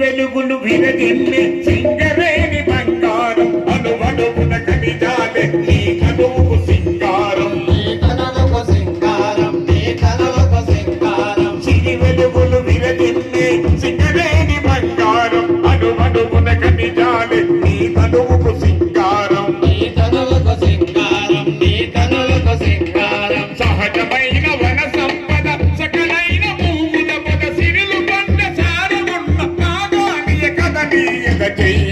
వెలుగులు విరజిమ్మే సింగరేణి బంగారం అణువణువున ఖనిజాలే నీ కనువుకు సింగారం సిరి వెలుగులు విరజిమ్మే సింగరేణి బంగారం అణువణువున ఖనిజాలే నీ కనువుకు సింగారం సహజమైన వన సంపద సకలైన భూముల పొద సిరులు పంట సారమున్న నాగానియ కదనీయక చెయ్య